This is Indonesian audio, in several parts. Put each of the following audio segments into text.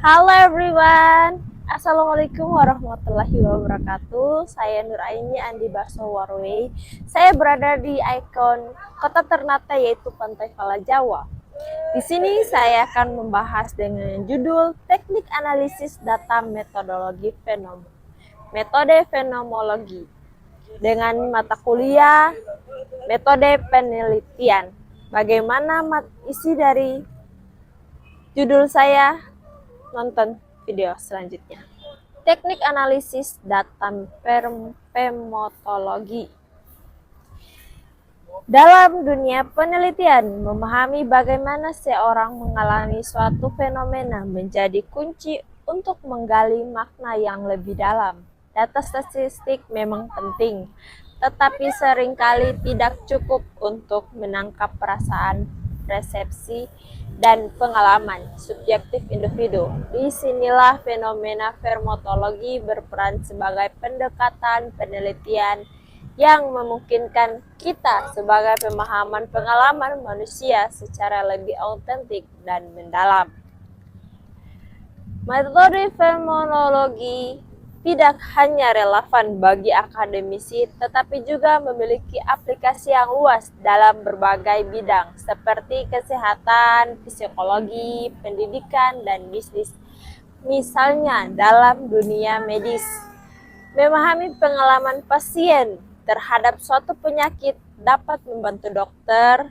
Halo everyone, Assalamualaikum warahmatullahi wabarakatuh. Saya Nur Aini Andi Barso Warway. Saya berada di ikon kota ternate yaitu Pantai Pala Jawa. Di sini saya akan membahas dengan judul Teknik Analisis Data Metode Fenomenologi dengan mata kuliah Metode Penelitian. Bagaimana isi dari judul saya? Nonton video selanjutnya. Teknik analisis data pemotologi. Dalam dunia penelitian, memahami bagaimana seorang mengalami suatu fenomena menjadi kunci untuk menggali makna yang lebih dalam. Data statistik memang penting, tetapi seringkali tidak cukup untuk menangkap perasaan, persepsi, dan pengalaman subjektif individu. Disinilah fenomena fermatologi berperan sebagai pendekatan penelitian yang memungkinkan kita sebagai pemahaman pengalaman manusia secara lebih autentik dan mendalam. Metode fenomenologi tidak hanya relevan bagi akademisi, tetapi juga memiliki aplikasi yang luas dalam berbagai bidang, seperti kesehatan, psikologi, pendidikan, dan bisnis. Misalnya, dalam dunia medis, memahami pengalaman pasien terhadap suatu penyakit dapat membantu dokter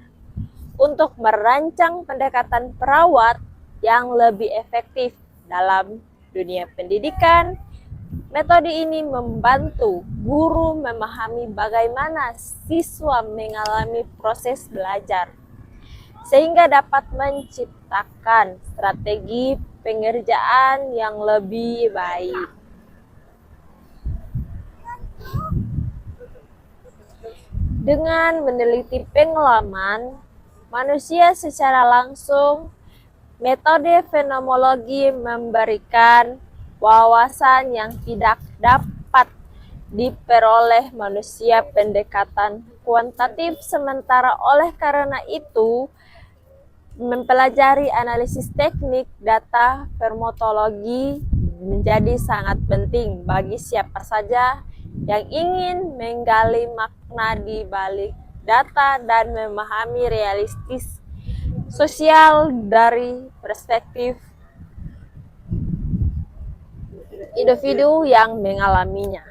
untuk merancang pendekatan perawat yang lebih efektif. Dalam dunia pendidikan, metode ini membantu guru memahami bagaimana siswa mengalami proses belajar, sehingga dapat menciptakan strategi pengerjaan yang lebih baik. Dengan meneliti pengalaman manusia secara langsung, metode fenomenologi memberikan wawasan yang tidak dapat diperoleh manusia pendekatan kuantitatif, sementara oleh karena itu mempelajari analisis teknik data fermatologi menjadi sangat penting bagi siapa saja yang ingin menggali makna di balik data dan memahami realistis sosial dari perspektif individu yang mengalaminya.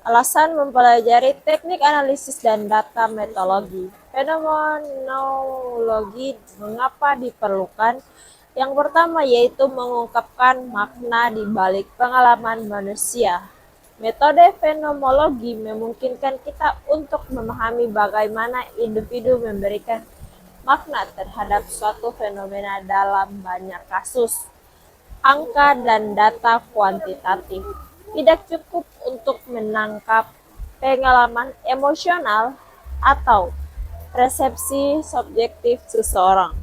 Alasan mempelajari teknik analisis dan data metodologi. Fenomenologi mengapa diperlukan? Yang pertama yaitu mengungkapkan makna di balik pengalaman manusia. Metode fenomenologi memungkinkan kita untuk memahami bagaimana individu memberikan makna terhadap suatu fenomena dalam banyak kasus. Angka dan data kuantitatif tidak cukup untuk menangkap pengalaman emosional atau persepsi subjektif seseorang.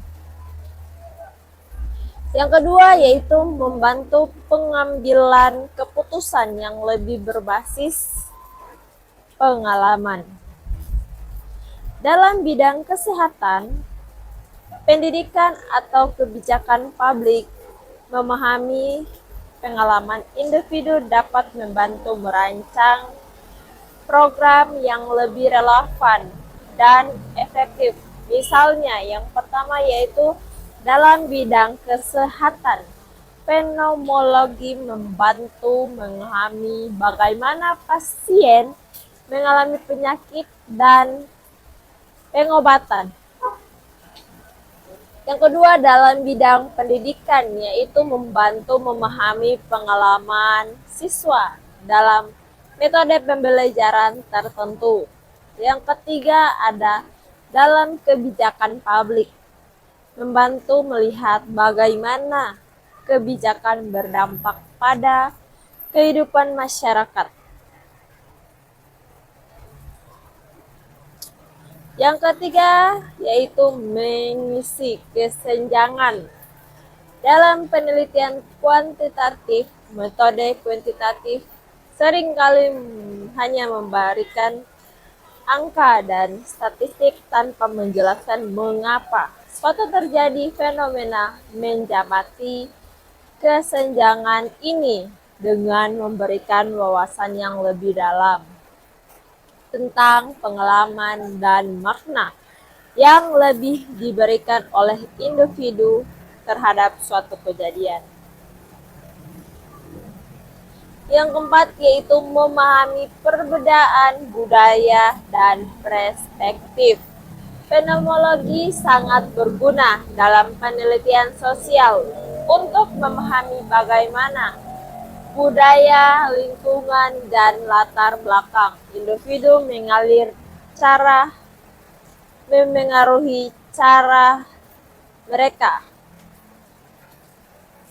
Yang kedua yaitu membantu pengambilan keputusan yang lebih berbasis pengalaman. Dalam bidang kesehatan, pendidikan atau kebijakan publik, memahami pengalaman individu dapat membantu merancang program yang lebih relevan dan efektif. Misalnya, yang pertama yaitu dalam bidang kesehatan, fenomenologi membantu memahami bagaimana pasien mengalami penyakit dan pengobatan. Yang kedua dalam bidang pendidikan yaitu membantu memahami pengalaman siswa dalam metode pembelajaran tertentu. Yang ketiga ada dalam kebijakan publik, membantu melihat bagaimana kebijakan berdampak pada kehidupan masyarakat. Yang ketiga yaitu mengisi kesenjangan. Dalam penelitian kuantitatif, metode kuantitatif seringkali hanya memberikan angka dan statistik tanpa menjelaskan mengapa suatu terjadi fenomena menjamati kesenjangan ini dengan memberikan wawasan yang lebih dalam tentang pengalaman dan makna yang lebih diberikan oleh individu terhadap suatu kejadian. Yang keempat yaitu memahami perbedaan budaya dan perspektif. Fenomenologi sangat berguna dalam penelitian sosial untuk memahami bagaimana budaya, lingkungan, dan latar belakang individu memengaruhi cara mereka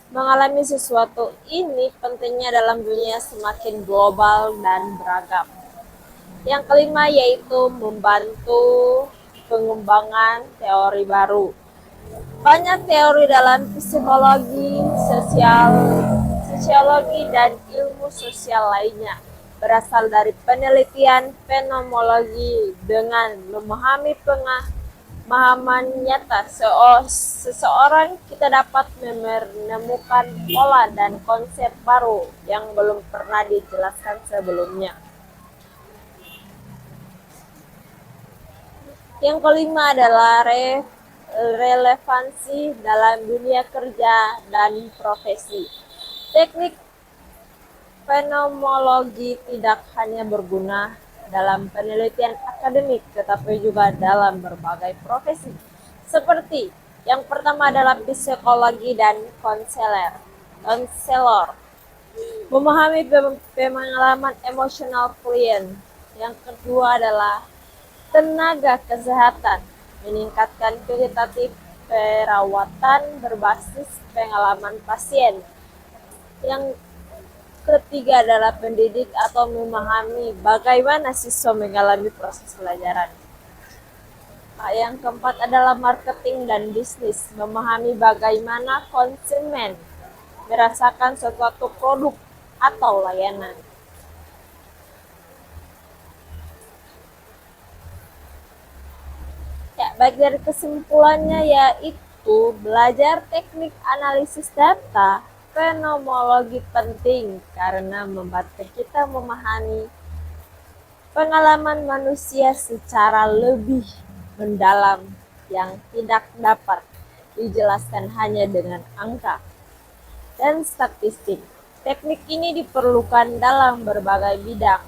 mengalami sesuatu. Ini pentingnya dalam dunia semakin global dan beragam. Yang kelima yaitu membantu pengembangan teori baru. Banyak teori dalam psikologi, sosiologi, dan ilmu sosial lainnya berasal dari penelitian fenomenologi. Dengan memahami pemahaman nyata seseorang, kita dapat menemukan pola dan konsep baru yang belum pernah dijelaskan sebelumnya. Yang kelima adalah relevansi dalam dunia kerja dan profesi. Teknik fenomenologi tidak hanya berguna dalam penelitian akademik, tetapi juga dalam berbagai profesi. Seperti yang pertama adalah psikologi dan konselor. Memahami pengalaman emosional klien. Yang kedua adalah tenaga kesehatan, meningkatkan kualitatif perawatan berbasis pengalaman pasien. Yang ketiga adalah pendidik atau memahami bagaimana siswa mengalami proses pelajaran. Yang keempat adalah marketing dan bisnis, memahami bagaimana konsumen merasakan suatu produk atau layanan. Ya, baik dari kesimpulannya yaitu belajar teknik analisis data. Fenomenologi penting karena membantu kita memahami pengalaman manusia secara lebih mendalam yang tidak dapat dijelaskan hanya dengan angka dan statistik. Teknik ini diperlukan dalam berbagai bidang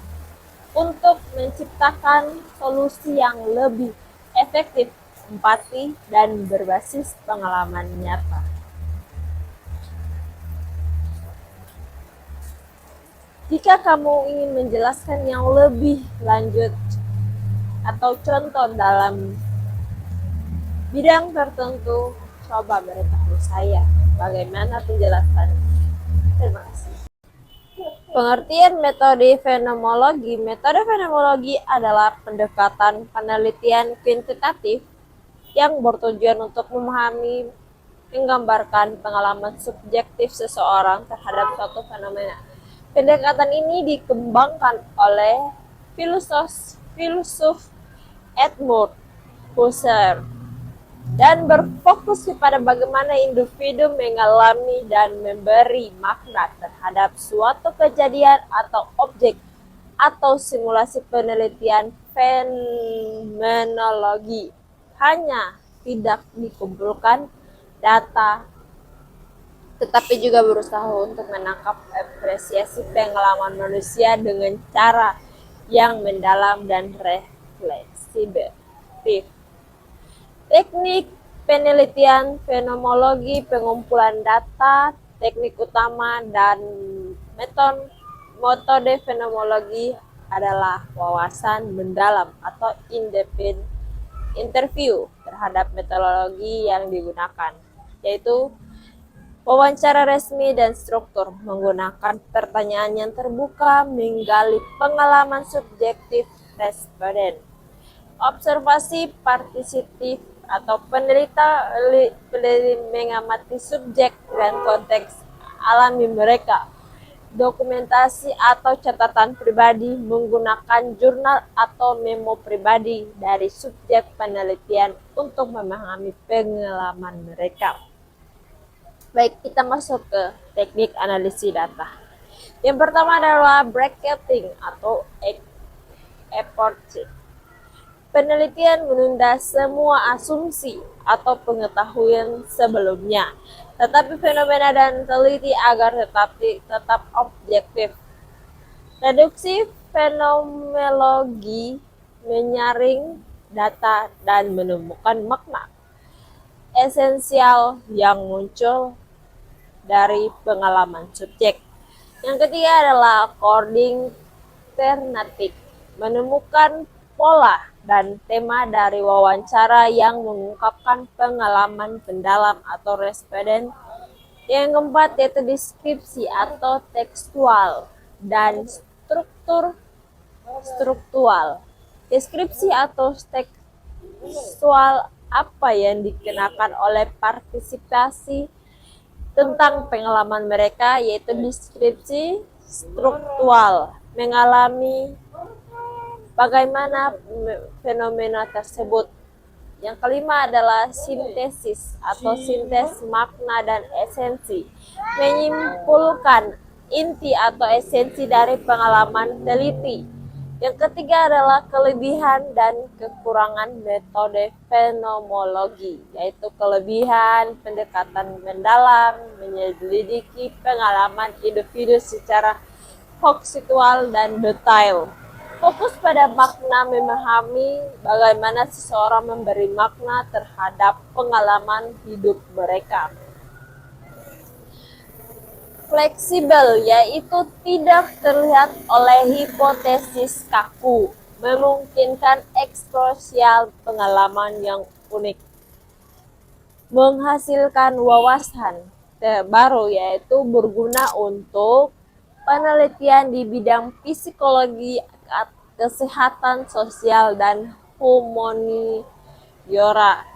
untuk menciptakan solusi yang lebih efektif, empati, dan berbasis pengalaman nyata. Jika kamu ingin menjelaskan yang lebih lanjut atau contoh dalam bidang tertentu, coba beritahu saya bagaimana penjelasan. Terima kasih. Pengertian metode fenomenologi. Metode fenomenologi adalah pendekatan penelitian kuantitatif yang bertujuan untuk memahami, menggambarkan pengalaman subjektif seseorang terhadap suatu fenomena. Pendekatan ini dikembangkan oleh filosof Edmund Husserl dan berfokus kepada bagaimana individu mengalami dan memberi makna terhadap suatu kejadian atau objek atau simulasi. Penelitian fenomenologi hanya tidak dikumpulkan data, tetapi juga berusaha untuk menangkap apresiasi pengalaman manusia dengan cara yang mendalam dan refleksif. Teknik penelitian fenomenologi, pengumpulan data, teknik utama dan metode fenomenologi adalah wawasan mendalam atau independent interview terhadap metodologi yang digunakan, yaitu wawancara resmi dan struktur menggunakan pertanyaan yang terbuka, menggali pengalaman subjektif responden, observasi partisipatif atau peneliti mengamati subjek dan konteks alami mereka, dokumentasi atau catatan pribadi menggunakan jurnal atau memo pribadi dari subjek penelitian untuk memahami pengalaman mereka. Baik, kita masuk ke teknik analisis data. Yang pertama adalah bracketing atau approach. Penelitian menunda semua asumsi atau pengetahuan sebelumnya, tetapi fenomena dan teliti agar tetap objektif. Reduksi fenomenologi menyaring data dan menemukan makna esensial yang muncul dari pengalaman subjek. Yang ketiga adalah coordinating, menemukan pola dan tema dari wawancara yang mengungkapkan pengalaman pendalam atau responden. Yang keempat yaitu deskripsi atau tekstual dan struktural. Deskripsi atau tekstual apa yang dikenakan oleh partisipasi tentang pengalaman mereka, yaitu deskripsi struktural, mengalami bagaimana fenomena tersebut. Yang kelima adalah sintesis atau sintes makna dan esensi, menyimpulkan inti atau esensi dari pengalaman teliti. Yang ketiga adalah kelebihan dan kekurangan metode fenomenologi, yaitu kelebihan pendekatan mendalam, menyelidiki pengalaman individu secara faktual dan detail. Fokus pada makna, memahami bagaimana seseorang memberi makna terhadap pengalaman hidup mereka. Fleksibel, yaitu tidak terlihat oleh hipotesis kaku, memungkinkan eksplorasi pengalaman yang unik, menghasilkan wawasan baru, yaitu berguna untuk penelitian di bidang psikologi, kesehatan sosial, dan humaniora.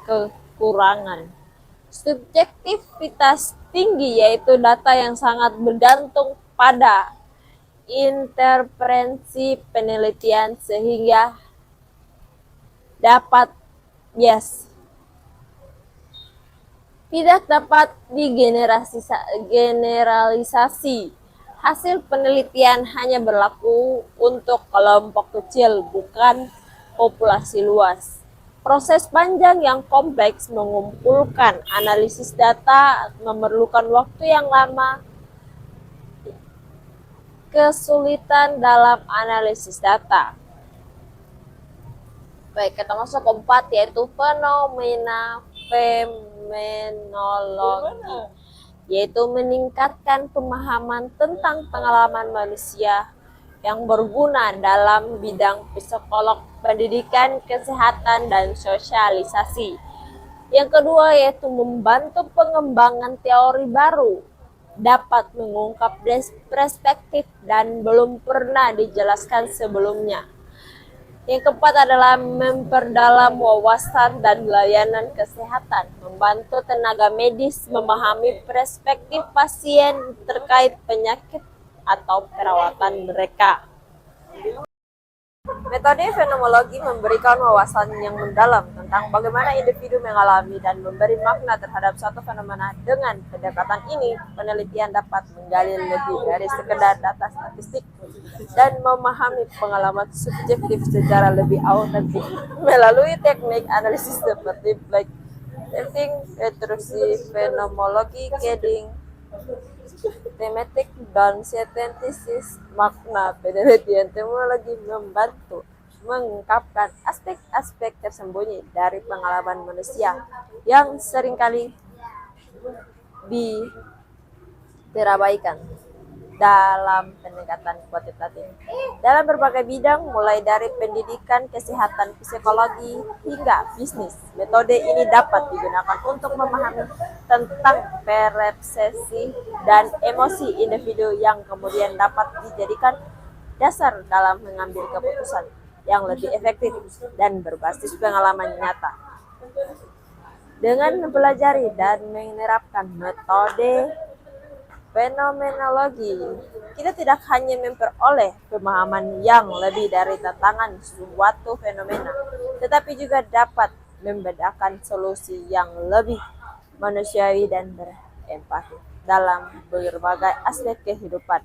Kekurangan subjektivitas tinggi, yaitu data yang sangat bergantung pada interpretasi penelitian sehingga tidak dapat digeneralisasi. Hasil penelitian hanya berlaku untuk kelompok kecil, bukan populasi luas. Proses panjang yang kompleks mengumpulkan analisis data memerlukan waktu yang lama. Kesulitan dalam analisis data. Baik, kita masuk keempat, yaitu fenomenologi, yaitu meningkatkan pemahaman tentang pengalaman manusia yang berguna dalam bidang psikolog, pendidikan, kesehatan, dan sosialisasi. Yang kedua yaitu membantu pengembangan teori baru, dapat mengungkap perspektif dan belum pernah dijelaskan sebelumnya. Yang keempat adalah memperdalam wawasan dan layanan kesehatan, membantu tenaga medis memahami perspektif pasien terkait penyakit atau perawatan mereka. Metode fenomenologi memberikan wawasan yang mendalam tentang bagaimana individu mengalami dan memberi makna terhadap suatu fenomena. Dengan pendekatan ini, penelitian dapat menggali lebih dari sekedar data statistik dan memahami pengalaman subjektif secara lebih autentik melalui teknik analisis seperti black-testing, reduksi fenomenologi, coding, tematik, dan sintesis makna. Penelitian fenomenologi membantu mengungkapkan aspek-aspek tersembunyi dari pengalaman manusia yang seringkali diterabaikan dalam pendekatan kuantitatif dalam berbagai bidang, mulai dari pendidikan, kesehatan, psikologi, hingga bisnis. Metode ini dapat digunakan untuk memahami tentang persepsi dan emosi individu yang kemudian dapat dijadikan dasar dalam mengambil keputusan yang lebih efektif dan berbasis pengalaman nyata. Dengan mempelajari dan menerapkan metode fenomenologi, kita tidak hanya memperoleh pemahaman yang lebih dari tantangan suatu fenomena, tetapi juga dapat membedakan solusi yang lebih manusiawi dan berempati dalam berbagai aspek kehidupan.